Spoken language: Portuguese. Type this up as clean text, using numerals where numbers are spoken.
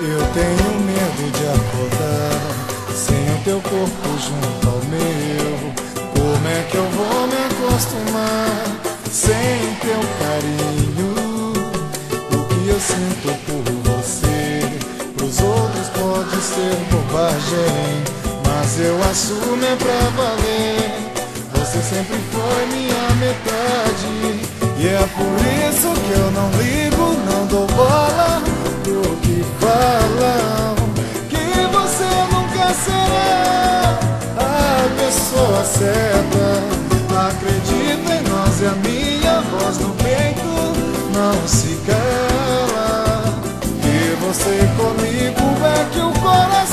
Eu tenho medo de acordar sem o teu corpo junto ao meu. Como é que eu vou me acostumar sem teu carinho? O que eu sinto por você pros outros pode ser bobagem, mas eu assumo é pra valer. Você sempre foi minha metade, e é por isso que eu não ligo, não dou bola pro que falam, que você nunca será a pessoa certa. Acredita em nós e a minha voz no peito não se cala, e você comigo é que o coração